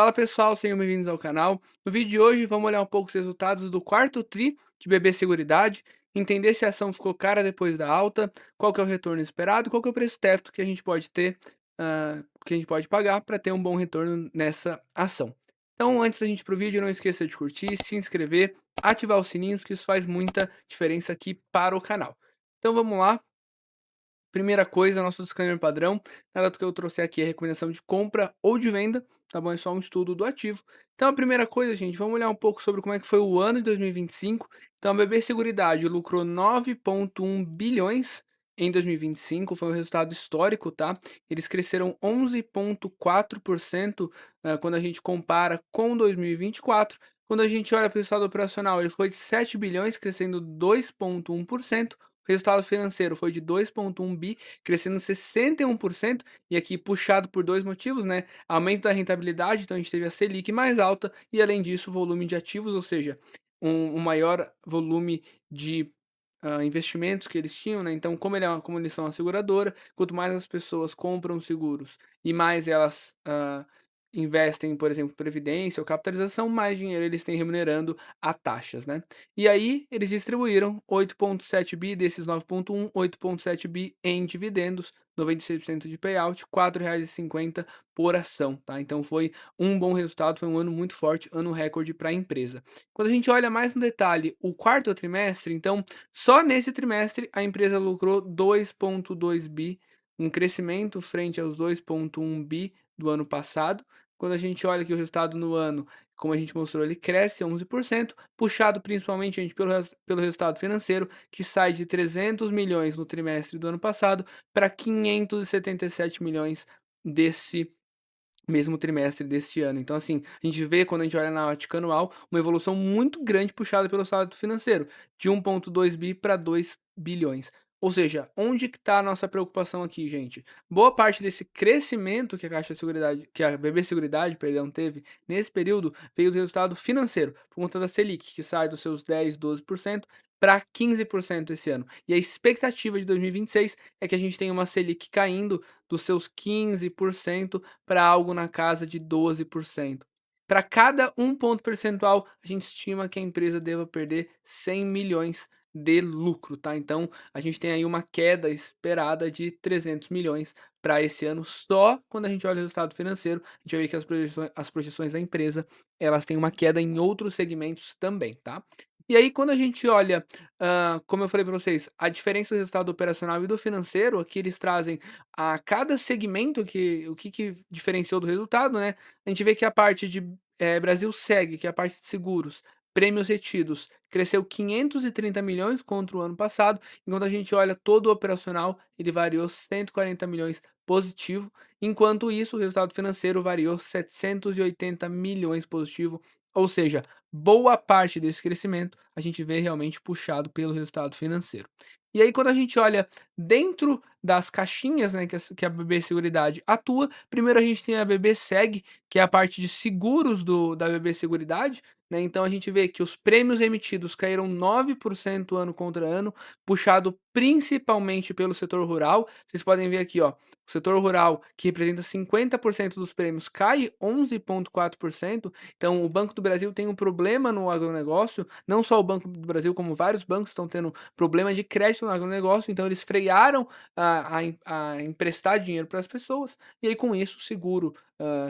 Fala pessoal, sejam bem-vindos ao canal. No vídeo de hoje vamos olhar um pouco os resultados do quarto TRI de BB Seguridade, entender se a ação ficou cara depois da alta, qual que é o retorno esperado, qual que é o preço teto que a gente pode ter, que a gente pode pagar para ter um bom retorno nessa ação. Então, antes da gente ir pro vídeo, não esqueça de curtir, se inscrever, ativar os sininhos, que isso faz muita diferença aqui para o canal. Então vamos lá. Primeira coisa, nosso disclaimer padrão, nada do que eu trouxe aqui é recomendação de compra ou de venda, tá bom? É só um estudo do ativo. Então a primeira coisa, gente, vamos olhar um pouco sobre como é que foi o ano de 2025. Então a BB Seguridade lucrou 9,1 bilhões em 2025, foi um resultado histórico, tá? Eles cresceram 11,4% quando a gente compara com 2024. Quando a gente olha para o resultado operacional, ele foi de 7 bilhões, crescendo 2,1%. O resultado financeiro foi de 2,1 bi, crescendo 61%, e aqui puxado por 2 motivos, né, aumento da rentabilidade, então a gente teve a Selic mais alta e além disso o volume de ativos, ou seja, um maior volume de, investimentos que eles tinham, né, então como eles são uma seguradora, quanto mais as pessoas compram seguros e mais elas, investem, por exemplo, previdência ou capitalização, mais dinheiro eles têm remunerando a taxas, né. E aí, eles distribuíram 8,7 bi desses 9,1, 8,7 bi em dividendos, 96% de payout, R$ 4,50 por ação, tá? Então foi um bom resultado, foi um ano muito forte, ano recorde para a empresa. Quando a gente olha mais no detalhe o quarto trimestre, então só nesse trimestre a empresa lucrou 2,2 bi, um crescimento frente aos 2,1 bi do ano passado. Quando a gente olha aqui o resultado no ano, como a gente mostrou, ele cresce 11%, puxado principalmente, gente, pelo resultado financeiro, que sai de 300 milhões no trimestre do ano passado para 577 milhões desse mesmo trimestre deste ano. Então, assim, a gente vê quando a gente olha na ótica anual, uma evolução muito grande puxada pelo saldo financeiro, de 1,2 bi para 2 bilhões. Ou seja, onde que está a nossa preocupação aqui, gente? Boa parte desse crescimento que a Caixa Seguridade, que a BB Seguridade, perdão, teve nesse período, veio do resultado financeiro, por conta da Selic, que sai dos seus 10, 12% para 15% esse ano. E a expectativa de 2026 é que a gente tenha uma Selic caindo dos seus 15% para algo na casa de 12%. Para cada um ponto percentual, a gente estima que a empresa deva perder 100 milhões de lucro, tá? Então, a gente tem aí uma queda esperada de 300 milhões para esse ano, só quando a gente olha o resultado financeiro, a gente vai ver que as projeções da empresa, elas têm uma queda em outros segmentos também, tá? E aí, quando a gente olha, como eu falei para vocês, a diferença do resultado operacional e do financeiro, aqui eles trazem a cada segmento o que diferenciou do resultado, né, a gente vê que a parte de, Brasil Seg, que é a parte de seguros, prêmios retidos, cresceu 530 milhões contra o ano passado, enquanto a gente olha todo o operacional, ele variou 140 milhões positivo, enquanto isso o resultado financeiro variou 780 milhões positivo, ou seja, boa parte desse crescimento a gente vê realmente puxado pelo resultado financeiro. E aí quando a gente olha dentro das caixinhas, né, que a BB Seguridade atua, primeiro a gente tem a BB Seg, que é a parte de seguros da BB Seguridade, né, então a gente vê que os prêmios emitidos caíram 9% ano contra ano, puxado principalmente pelo setor rural. Vocês podem ver aqui, ó, o setor rural, que representa 50% dos prêmios, cai 11,4%. Então o Banco do Brasil tem um problema no agronegócio, não só o Banco do Brasil, como vários bancos estão tendo problema de crédito no agronegócio, então eles frearam a emprestar dinheiro para as pessoas, e aí com isso o seguro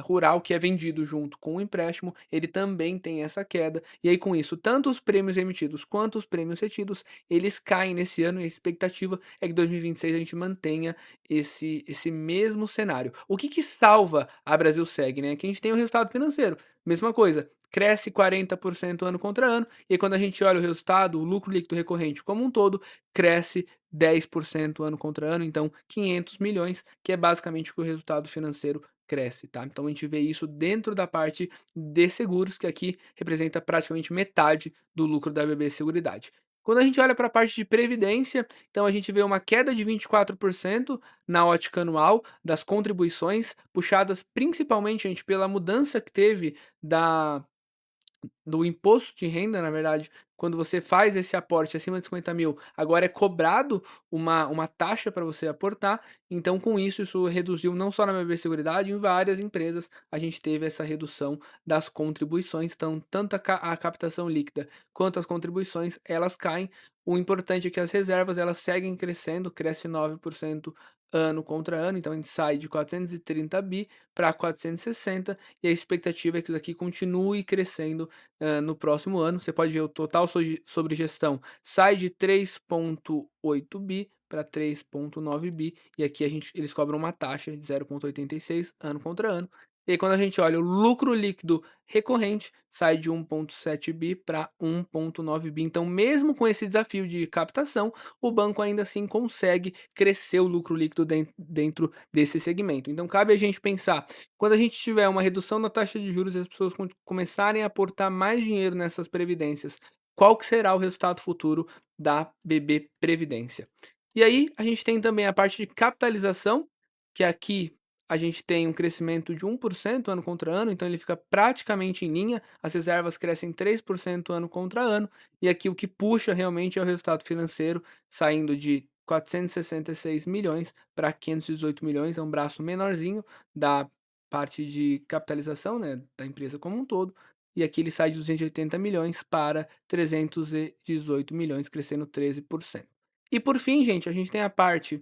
rural, que é vendido junto com o empréstimo, ele também tem essa queda, e aí com isso tanto os prêmios emitidos quanto os prêmios retidos, eles caem nesse ano, e a expectativa é que 2026 a gente mantenha esse mesmo cenário. O que que salva a Brasil Seg, né? Que a gente tem o resultado financeiro, mesma coisa, cresce 40% ano contra ano, e aí quando a gente olha o resultado, o lucro líquido recorrente como um todo, cresce 10% ano contra ano, então 500 milhões, que é basicamente o que o resultado financeiro cresce, tá? Então a gente vê isso dentro da parte de seguros, que aqui representa praticamente metade do lucro da BB Seguridade. Quando a gente olha para a parte de previdência, então a gente vê uma queda de 24% na ótica anual das contribuições, puxadas principalmente, gente, pela mudança que teve da do imposto de renda, na verdade, quando você faz esse aporte acima de 50.000, agora é cobrado uma taxa para você aportar, então com isso reduziu não só na BB Seguridade, em várias empresas a gente teve essa redução das contribuições, então tanto a captação líquida quanto as contribuições, elas caem. O importante é que as reservas elas seguem crescendo, cresce 9% ano contra ano, então a gente sai de 430 bi para 460 e a expectativa é que isso daqui continue crescendo no próximo ano. Você pode ver o total sobre gestão sai de 3,8 bi para 3,9 bi, e aqui eles cobram uma taxa de 0,86 ano contra ano. E aí, quando a gente olha o lucro líquido recorrente, sai de 1,7 bi para 1,9 bi. Então, mesmo com esse desafio de captação, o banco ainda assim consegue crescer o lucro líquido dentro desse segmento. Então, cabe a gente pensar, quando a gente tiver uma redução na taxa de juros e as pessoas começarem a aportar mais dinheiro nessas previdências, qual que será o resultado futuro da BB Previdência? E aí, a gente tem também a parte de capitalização, que aqui a gente tem um crescimento de 1% ano contra ano, então ele fica praticamente em linha, as reservas crescem 3% ano contra ano, e aqui o que puxa realmente é o resultado financeiro, saindo de 466 milhões para 518 milhões, é um braço menorzinho da parte de capitalização, né, da empresa como um todo, e aqui ele sai de 280 milhões para 318 milhões, crescendo 13%. E por fim, gente, a gente tem a parte,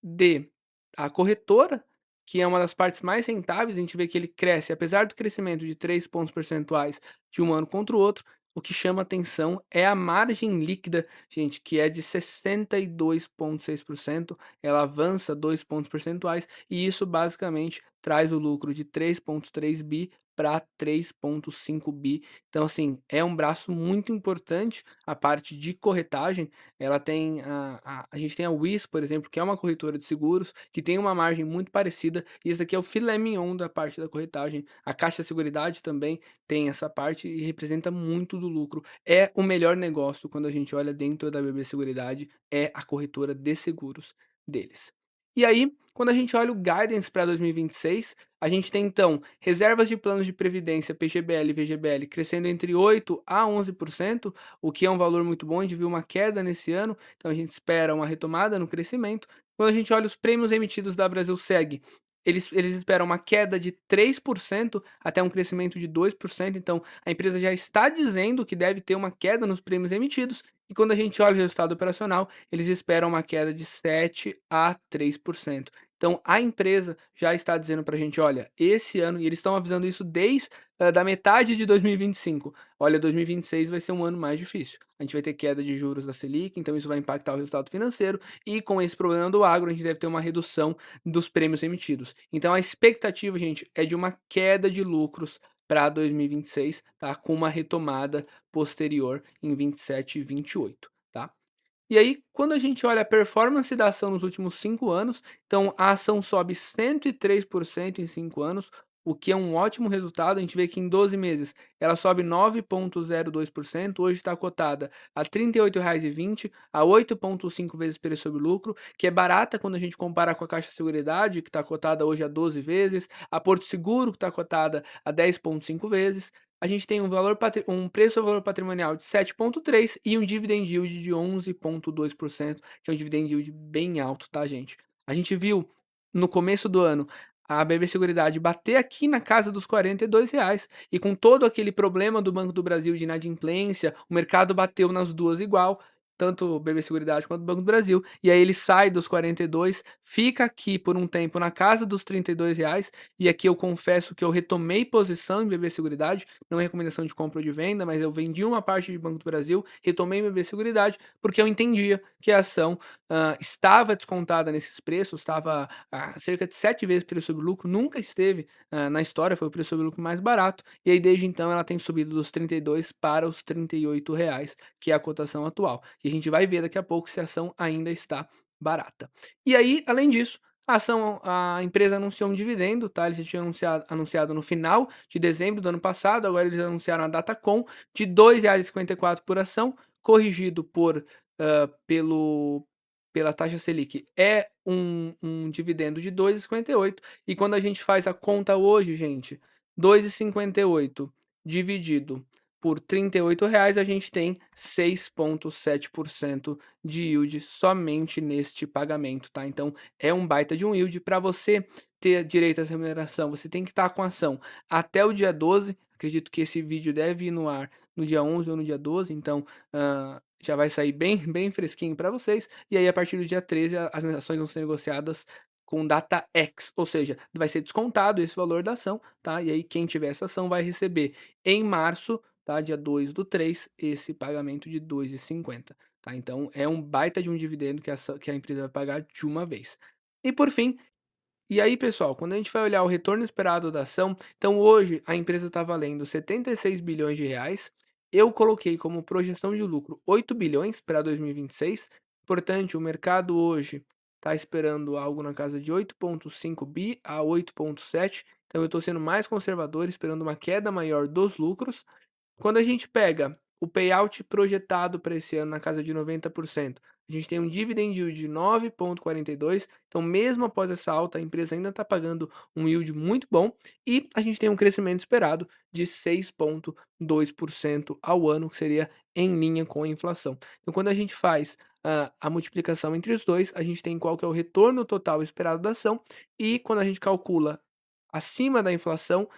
de a corretora, que é uma das partes mais rentáveis, a gente vê que ele cresce, apesar do crescimento de 3 pontos percentuais de um ano contra o outro, o que chama atenção é a margem líquida, gente, que é de 62,6%, ela avança 2 pontos percentuais, e isso basicamente traz o lucro de 3,3 bi para 3,5 bi. Então, assim, é um braço muito importante a parte de corretagem. Ela tem a gente tem a Wiz, por exemplo, que é uma corretora de seguros, que tem uma margem muito parecida, e esse daqui é o filé mignon da parte da corretagem. A Caixa Seguridade também tem essa parte e representa muito do lucro. É o melhor negócio quando a gente olha dentro da BB Seguridade, é a corretora de seguros deles. E aí, quando a gente olha o guidance para 2026, a gente tem então reservas de planos de previdência PGBL e VGBL crescendo entre 8 a 11%, o que é um valor muito bom. A gente viu uma queda nesse ano, então a gente espera uma retomada no crescimento. Quando a gente olha os prêmios emitidos da Brasilseg, eles esperam uma queda de 3% até um crescimento de 2%, então a empresa já está dizendo que deve ter uma queda nos prêmios emitidos, e quando a gente olha o resultado operacional, eles esperam uma queda de 7 a 3%. Então a empresa já está dizendo para a gente: olha, esse ano, e eles estão avisando isso desde da metade de 2025, olha, 2026 vai ser um ano mais difícil. A gente vai ter queda de juros da Selic, então isso vai impactar o resultado financeiro, e com esse problema do agro, a gente deve ter uma redução dos prêmios emitidos. Então a expectativa, gente, é de uma queda de lucros para 2026, tá? Com uma retomada posterior em 27 e 28, tá? E aí, quando a gente olha a performance da ação nos últimos 5 anos, então a ação sobe 103% em 5 anos, o que é um ótimo resultado. A gente vê que em 12 meses ela sobe 9,02%, hoje está cotada a R$ 38,20, a 8,5 vezes preço sobre lucro, que é barata quando a gente compara com a Caixa Seguridade, que está cotada hoje a 12 vezes, a Porto Seguro, que está cotada a 10,5 vezes. A gente tem um preço ao valor patrimonial de 7,3 e um dividend yield de 11,2%, que é um dividend yield bem alto, tá, gente? A gente viu no começo do ano a BB Seguridade bater aqui na casa dos R$ 42, e com todo aquele problema do Banco do Brasil de inadimplência, o mercado bateu nas duas igual, tanto o BB Seguridade quanto o Banco do Brasil, e aí ele sai dos 42, fica aqui por um tempo na casa dos R$ 32, e aqui eu confesso que eu retomei posição em BB Seguridade, não é recomendação de compra ou de venda, mas eu vendi uma parte de Banco do Brasil, retomei BB Seguridade, porque eu entendia que a ação estava descontada nesses preços, estava a cerca de 7 vezes preço sobre lucro, nunca esteve na história, foi o preço sobre lucro mais barato, e aí desde então ela tem subido dos 32 para os R$ 38, que é a cotação atual. E a gente vai ver daqui a pouco se a ação ainda está barata. E aí, além disso, a empresa anunciou um dividendo, tá? Eles já tinham anunciado no final de dezembro do ano passado, agora eles anunciaram a data com de R$ 2,54 por ação, corrigido pela taxa Selic. É um dividendo de 2,58, e quando a gente faz a conta hoje, gente, 2,58 dividido por R$ 38, a gente tem 6,7% de yield somente neste pagamento, tá. Então é um baita de um yield. Para você ter direito a essa remuneração, você tem que estar com a ação até o dia 12. Acredito que esse vídeo deve ir no ar no dia 11 ou no dia 12, então, já vai sair bem bem fresquinho para vocês. E aí a partir do dia 13 as ações vão ser negociadas com data X, ou seja, vai ser descontado esse valor da ação, tá. E aí quem tiver essa ação vai receber em março, tá, dia 2/3, esse pagamento de 2,50, tá. Então é um baita de um dividendo que a empresa vai pagar de uma vez. E por fim, e aí, pessoal, quando a gente vai olhar o retorno esperado da ação, então hoje a empresa está valendo R$ 76 bilhões. Eu coloquei como projeção de lucro 8 bilhões para 2026. Portanto, o mercado hoje está esperando algo na casa de 8,5 bi a 8,7. Então, eu estou sendo mais conservador, esperando uma queda maior dos lucros. Quando a gente pega o payout projetado para esse ano na casa de 90%, a gente tem um dividend yield de 9,42, então mesmo após essa alta, a empresa ainda está pagando um yield muito bom, e a gente tem um crescimento esperado de 6,2% ao ano, que seria em linha com a inflação. Então quando a gente faz a multiplicação entre os dois, a gente tem qual que é o retorno total esperado da ação, e quando a gente calcula acima da inflação,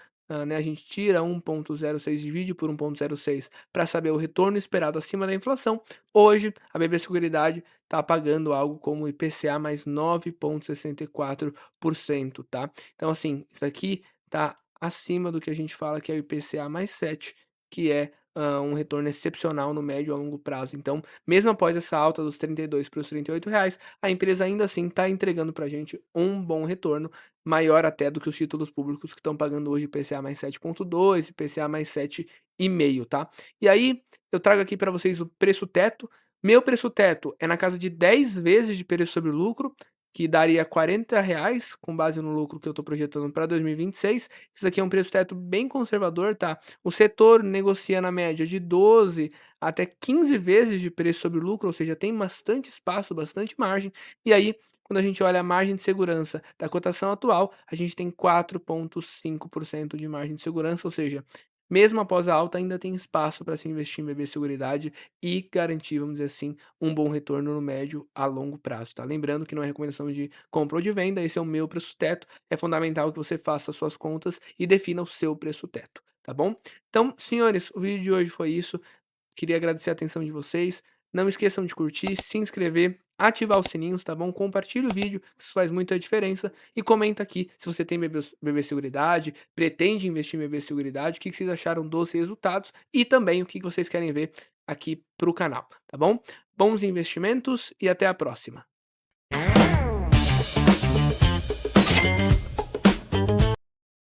né, a gente tira 1,06, divide por 1,06 para saber o retorno esperado acima da inflação. Hoje, a BB Seguridade está pagando algo como IPCA mais 9,64%, tá. Então assim, isso aqui está acima do que a gente fala que é o IPCA mais 7, que é, um retorno excepcional no médio a longo prazo. Então, mesmo após essa alta dos 32 para os R$ 38, a empresa ainda assim está entregando para a gente um bom retorno, maior até do que os títulos públicos que estão pagando hoje IPCA mais 7,2, IPCA mais 7,5, tá. E aí, eu trago aqui para vocês o preço teto. Meu preço teto é na casa de 10 vezes de preço sobre lucro, que daria R$ 40 com base no lucro que eu estou projetando para 2026. Isso aqui é um preço teto bem conservador, tá. O setor negocia na média de 12 até 15 vezes de preço sobre lucro, ou seja, tem bastante espaço, bastante margem. E aí, quando a gente olha a margem de segurança da cotação atual, a gente tem 4,5% de margem de segurança, ou seja, mesmo após a alta, ainda tem espaço para se investir em BB Seguridade e garantir, vamos dizer assim, um bom retorno no médio a longo prazo, tá? Lembrando que não é recomendação de compra ou de venda, esse é o meu preço teto. É fundamental que você faça as suas contas e defina o seu preço teto, tá bom? Então, senhores, o vídeo de hoje foi isso. Queria agradecer a atenção de vocês. Não esqueçam de curtir, se inscrever, ativar os sininhos, tá bom? Compartilhe o vídeo, que isso faz muita diferença. E comenta aqui se você tem BB Seguridade, pretende investir em BB Seguridade, o que vocês acharam dos resultados e também o que vocês querem ver aqui para o canal, tá bom? Bons investimentos e até a próxima.